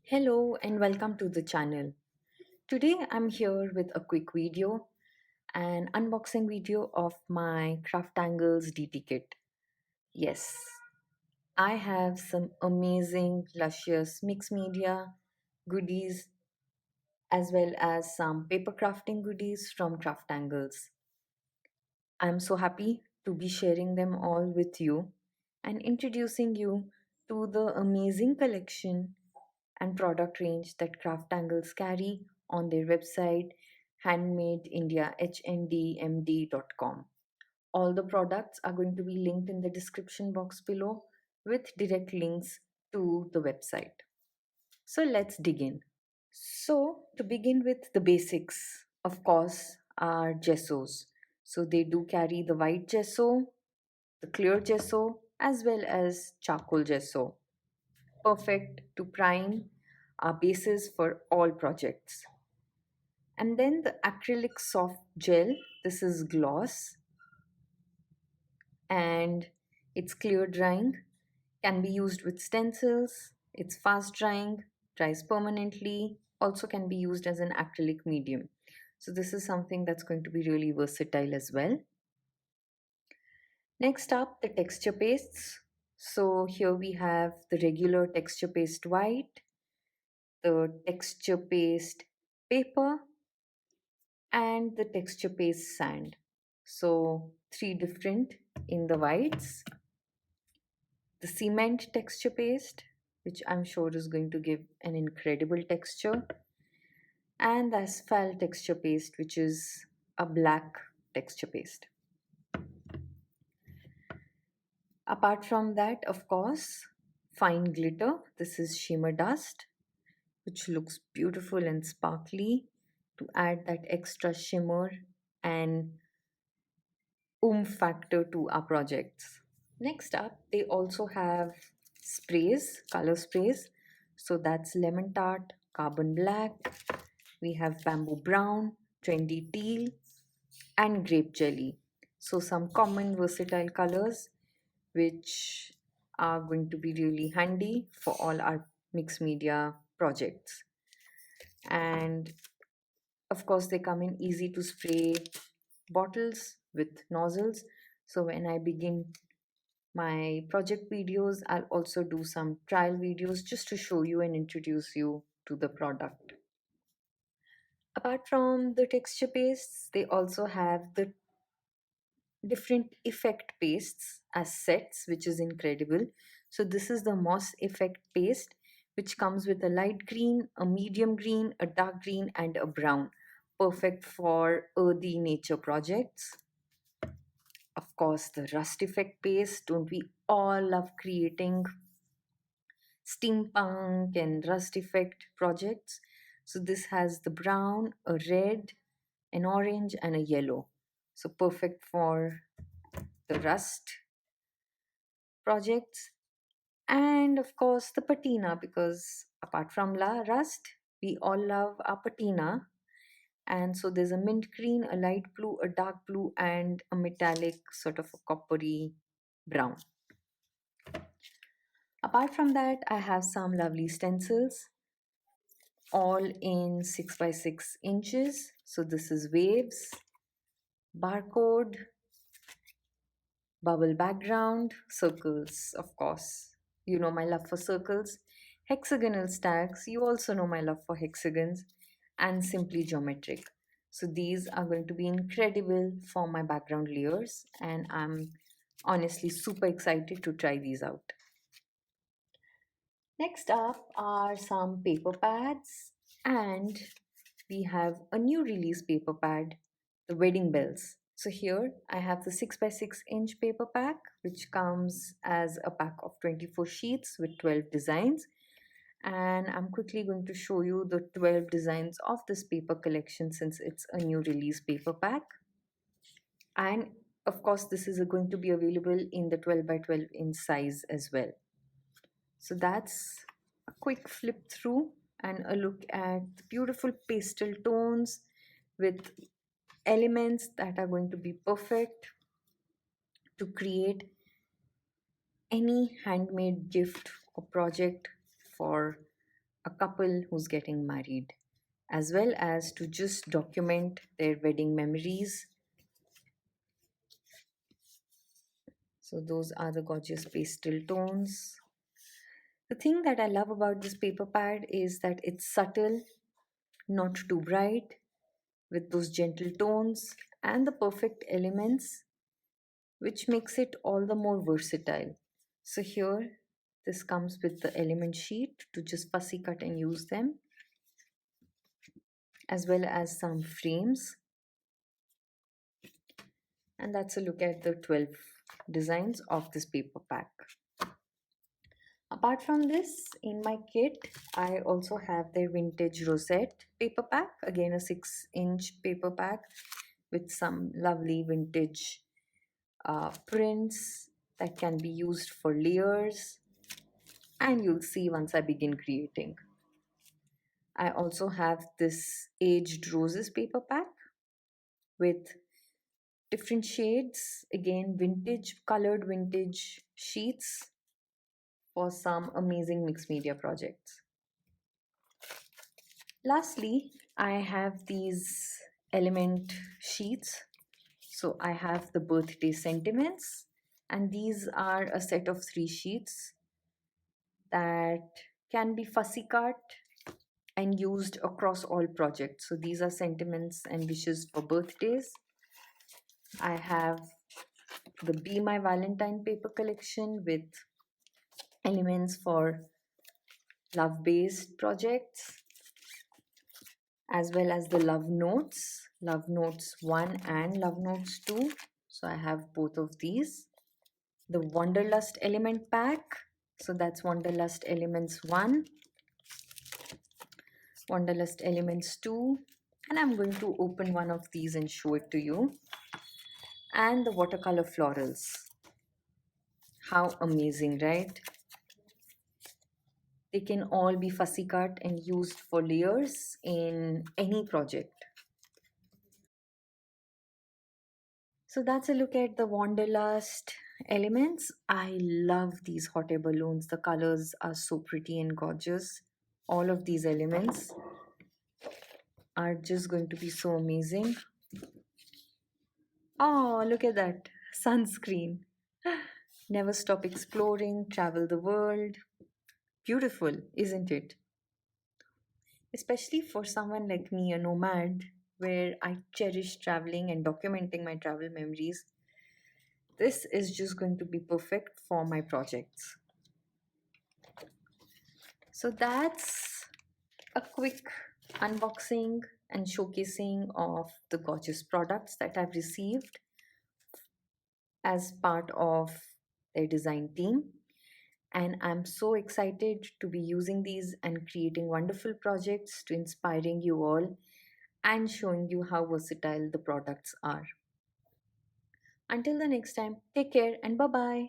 Hello and welcome to the channel. Today I'm here with a quick video, an unboxing video of my CrafTangles DT kit. Yes, I have some amazing, luscious mixed media goodies as well as some paper crafting goodies from CrafTangles. I'm so happy to be sharing them all with you and introducing you to the amazing collection and product range that CrafTangles carry on their website handmadeindia.hnDMD.com. All the products are going to be linked in the description box below with direct links to the website. So let's dig in. So, to begin with the basics, of course, are gessos. So, they do carry the white gesso, the clear gesso, as well as charcoal gesso, perfect to prime our bases for all projects. And then the acrylic soft gel, this is gloss and it's clear drying, can be used with stencils, it's fast drying, dries permanently, also can be used as an acrylic medium. So this is something that's going to be really versatile as well. Next up, the texture pastes. So here we have the regular texture paste white, the texture paste paper, and the texture paste sand. So three different in the whites. The cement texture paste, which I'm sure is going to give an incredible texture, and the asphalt texture paste, which is a black texture paste. Apart from that, of course, fine glitter. This is shimmer dust, which looks beautiful and sparkly to add that extra shimmer and oomph factor to our projects. Next up, they also have sprays, color sprays. So that's lemon tart, carbon black, we have bamboo brown, trendy teal, and grape jelly. So some common versatile colors which are going to be really handy for all our mixed media projects. And of course, they come in easy to spray bottles with nozzles. So when I begin my project videos, I'll also do some trial videos just to show you and introduce you to the product. Apart from the texture pastes, they also have the different effect pastes as sets, which is incredible. So this is the moss effect paste, which comes with a light green, a medium green, a dark green, and a brown, perfect for earthy nature projects. Of course, the rust effect paste. Don't we all love creating steampunk and rust effect projects? So this has the brown, a red, an orange, and a yellow. So perfect for the rust projects. And of course, the patina, because apart from la rust, we all love our patina. And so there's a mint green, a light blue, a dark blue, and a metallic sort of a coppery brown. Apart from that, I have some lovely stencils, all in 6 by 6 inches. So this is waves, barcode, bubble background, circles, of course. You know my love for circles. Hexagonal stacks, you also know my love for hexagons, and simply geometric. So these are going to be incredible for my background layers, and I'm honestly super excited to try these out. Next up are some paper pads, and we have a new release paper pad, the wedding bells. So here I have the 6 by 6 inch paper pack, which comes as a pack of 24 sheets with 12 designs. And I'm quickly going to show you the 12 designs of this paper collection since it's a new release paper pack. And of course, this is going to be available in the 12 by 12 inch size as well. So that's a quick flip through and a look at the beautiful pastel tones with elements that are going to be perfect to create any handmade gift or project for a couple who's getting married, as well as to just document their wedding memories. So, those are the gorgeous pastel tones. The thing that I love about this paper pad is that it's subtle, not too bright, with those gentle tones and the perfect elements, which makes it all the more versatile. So, here this comes with the element sheet to just fussy cut and use them, as well as some frames. And that's a look at the 12 designs of this paper pack. Apart from this, in my kit, I also have the vintage rosette paper pack, again a 6-inch paper pack with some lovely vintage prints that can be used for layers, and you'll see once I begin creating. I also have this aged roses paper pack with different shades, again vintage colored vintage sheets for some amazing mixed media projects. Lastly, I have these element sheets. So I have the birthday sentiments, and these are a set of 3 sheets that can be fussy cut and used across all projects. So these are sentiments and wishes for birthdays. I have the Be My Valentine paper collection with elements for love based projects, as well as the Love Notes 1 and Love Notes 2. So I have both of these. The Wanderlust element pack. So that's Wanderlust Elements 1, Wanderlust Elements 2. And I'm going to open one of these and show it to you. And the watercolor florals. How amazing, right? They can all be fussy cut and used for layers in any project. So that's a look at the Wanderlust elements. I love these hot air balloons. The colors are so pretty and gorgeous. All of these elements are just going to be so amazing. Oh, look at that sunscreen. Never stop exploring, travel the world. Beautiful, isn't it? Especially for someone like me, a nomad, where I cherish traveling and documenting my travel memories. This is just going to be perfect for my projects. So that's a quick unboxing and showcasing of the gorgeous products that I've received as part of their design team. And I'm so excited to be using these and creating wonderful projects to inspiring you all and showing you how versatile the products are. Until the next time, take care and bye bye.